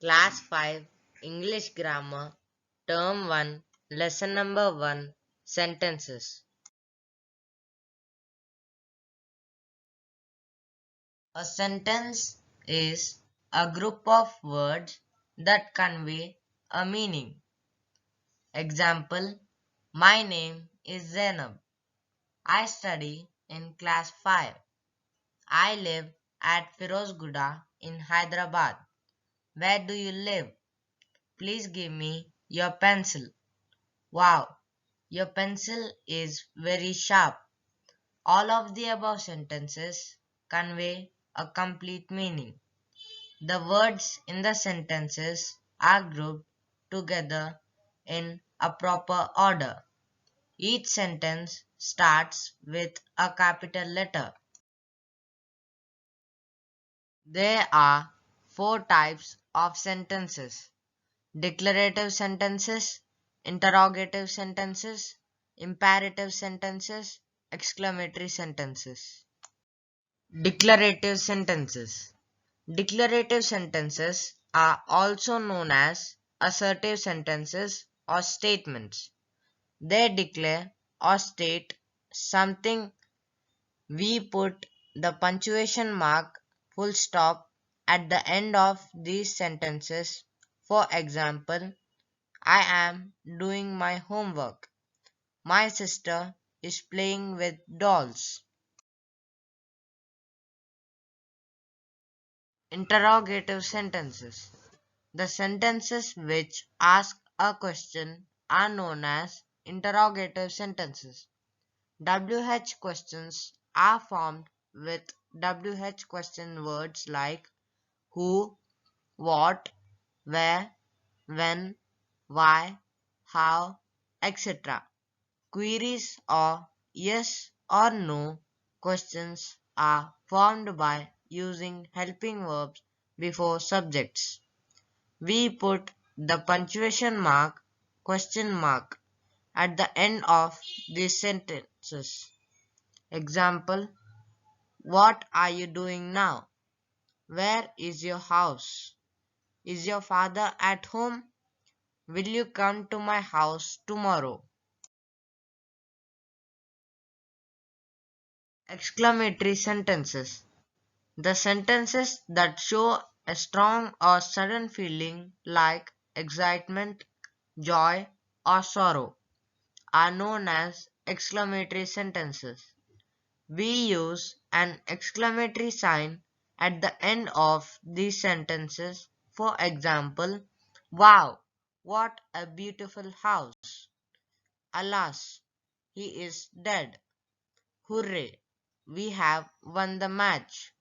Class 5 English Grammar Term 1 Lesson number 1 Sentences. A sentence is a group of words that convey a meaning. Example: My name is Zainab. I study in class 5. I live at Firozguda in Hyderabad. Where do you live? Please give me your pencil. Wow, your pencil is very sharp. All of the above sentences convey a complete meaning. The words in the sentences are grouped together in a proper order. Each sentence starts with a capital letter. There are four types of sentences: declarative sentences, interrogative sentences, imperative sentences, exclamatory sentences. Declarative sentences. Declarative sentences are also known as assertive sentences or statements. They declare or state something. We put the punctuation mark, full stop, at the end of these sentences. For example, I am doing my homework. My sister is playing with dolls. Interrogative sentences. The sentences which ask a question are known as interrogative sentences. WH questions are formed with WH question words like who, what, where, when, why, how, etc. Queries or yes or no questions are formed by using helping verbs before subjects. We put the punctuation mark, question mark, at the end of these sentences. Example: What are you doing now? Where is your house? Is your father at home? Will you come to my house tomorrow? Exclamatory sentences. The sentences that show a strong or sudden feeling like excitement, joy, or sorrow are known as exclamatory sentences. We use an exclamatory sign at the end of these sentences. For example, wow, what a beautiful house. Alas, he is dead. Hooray, we have won the match.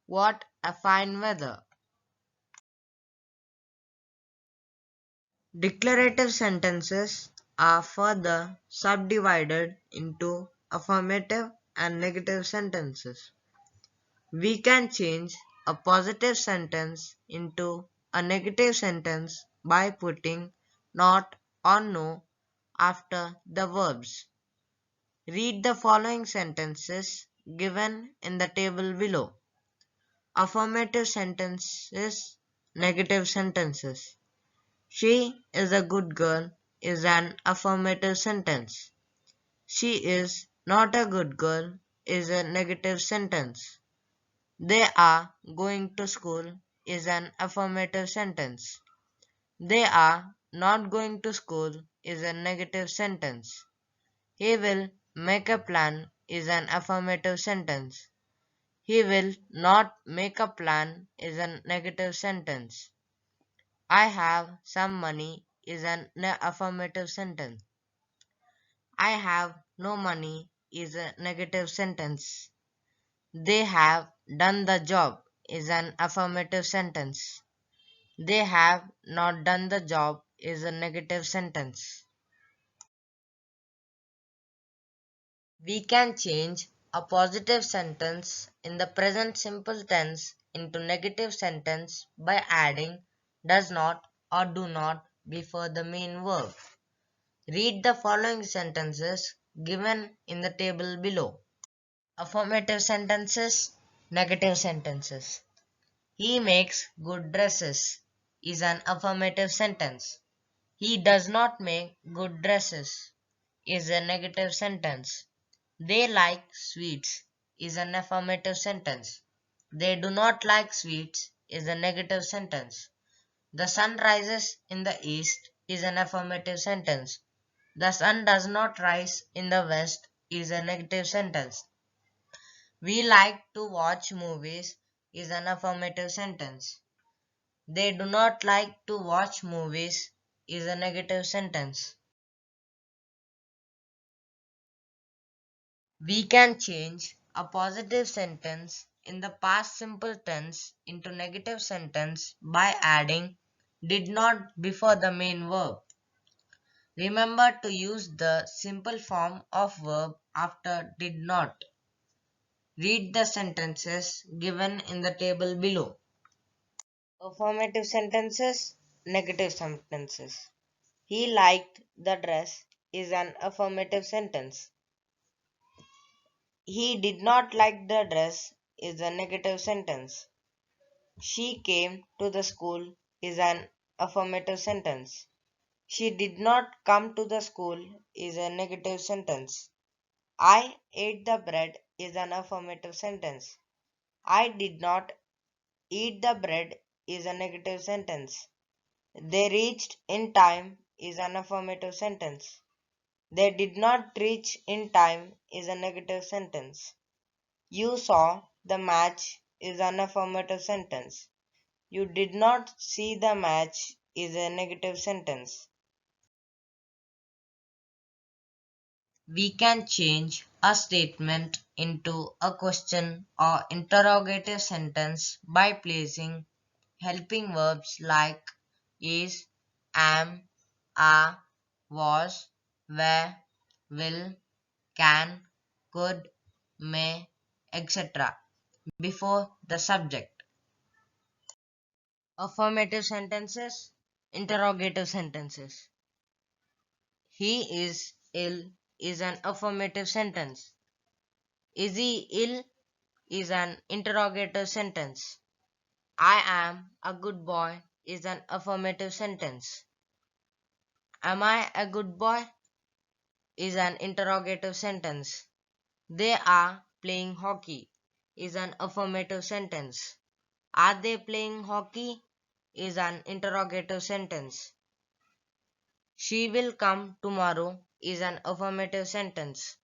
What a fine weather. Declarative sentences are further subdivided into affirmative and negative sentences. We can change a positive sentence into a negative sentence by putting not or no after the verbs. Read the following sentences given in the table below. Affirmative sentences, negative sentences. She is a good girl is an affirmative sentence. She is not a good girl is a negative sentence. They are going to school is an affirmative sentence. They are not going to school is a negative sentence. He will make a plan is an affirmative sentence. He will not make a plan is a negative sentence. I have some money is an affirmative sentence. I have no money is a negative sentence. They have done the job is an affirmative sentence. They have not done the job is a negative sentence. We can change a positive sentence in the present simple tense into negative sentence by adding does not or do not before the main verb. Read the following sentences given in the table below. Affirmative sentences, negative sentences. He makes good dresses is an affirmative sentence. He does not make good dresses is a negative sentence. They like sweets is an affirmative sentence. They do not like sweets is a negative sentence. The sun rises in the east is an affirmative sentence. The sun does not rise in the west is a negative sentence. We like to watch movies is an affirmative sentence. They do not like to watch movies is a negative sentence. We can change a positive sentence in the past simple tense into negative sentence by adding did not before the main verb. Remember to use the simple form of verb after did not. Read the sentences given in the table below. Affirmative sentences, negative sentences. He liked the dress is an affirmative sentence. He did not like the dress is a negative sentence. She came to the school is an affirmative sentence. She did not come to the school is a negative sentence. I ate the bread is an affirmative sentence. I did not eat the bread is a negative sentence. They reached in time is an affirmative sentence. They did not reach in time is a negative sentence. You saw the match is an affirmative sentence. You did not see the match is a negative sentence. We can change a statement into a question or interrogative sentence by placing helping verbs like is, am, are, was, were, will, can, could, may, etc. before the subject. Affirmative sentences, interrogative sentences. He is ill is an affirmative sentence. Is he ill is an interrogative sentence. I am a good boy is an affirmative sentence. Am I a good boy is an interrogative sentence. They are playing hockey is an affirmative sentence. Are they playing hockey is an interrogative sentence. She will come tomorrow is an affirmative sentence.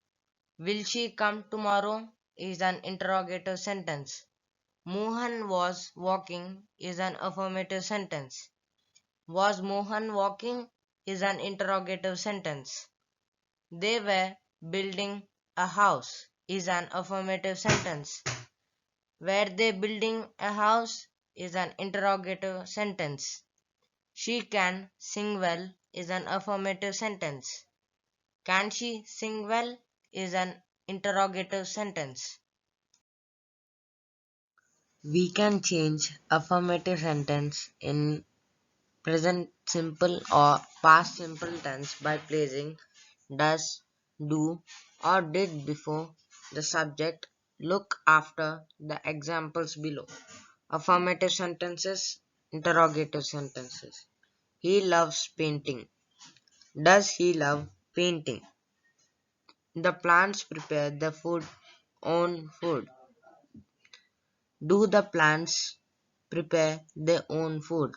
Will she come tomorrow is an interrogative sentence. Mohan was walking is an affirmative sentence. Was Mohan walking is an interrogative sentence. They were building a house is an affirmative sentence. Were they building a house is an interrogative sentence. She can sing well is an affirmative sentence. Can she sing well is an interrogative sentence. We can change affirmative sentence in present simple or past simple tense by placing does, do, or did before the subject. Look after the examples below. Affirmative sentences, interrogative sentences. He loves painting. Does he love painting? The plants prepare the food own food. Do the plants prepare their own food?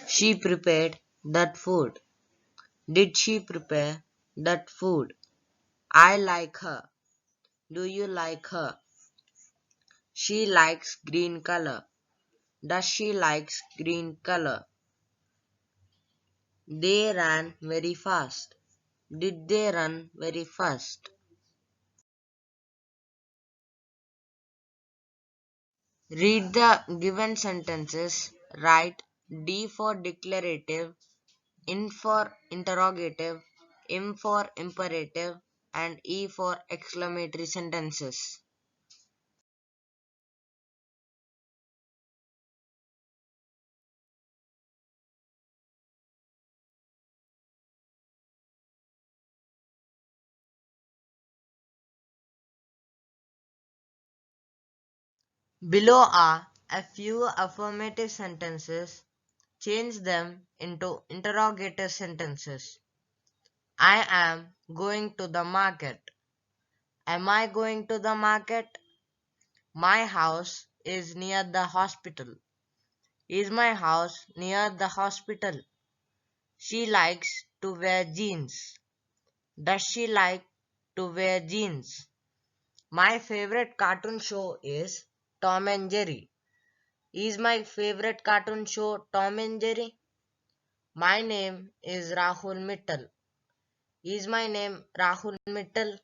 She prepared that food. Did she prepare that food? I like her. Do you like her? She likes green color. Does she likes green color? They ran very fast. Did they run very fast? Read the given sentences. Write D for declarative, in for interrogative, M for imperative, and E for exclamatory sentences. Below are a few affirmative sentences. Change them into interrogative sentences. I am going to the market. Am I going to the market? My house is near the hospital. Is my house near the hospital? She likes to wear jeans. Does she like to wear jeans? My favorite cartoon show is Tom and Jerry. Is my favorite cartoon show Tom and Jerry? My name is Rahul Mittal. Is my name Rahul Mittal?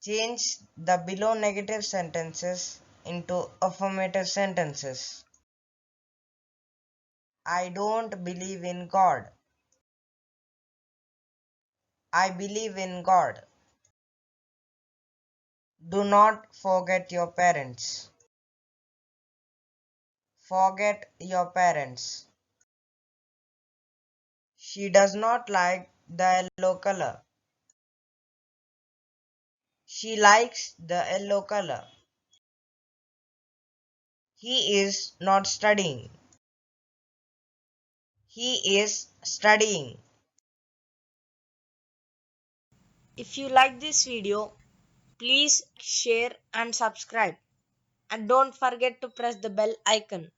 Change the below negative sentences into affirmative sentences. I don't believe in God. I believe in God. Do not forget your parents. Forget your parents. She does not like the yellow color. She likes the yellow color. He is not studying. He is studying. If you like this video, please share and subscribe. And don't forget to press the bell icon.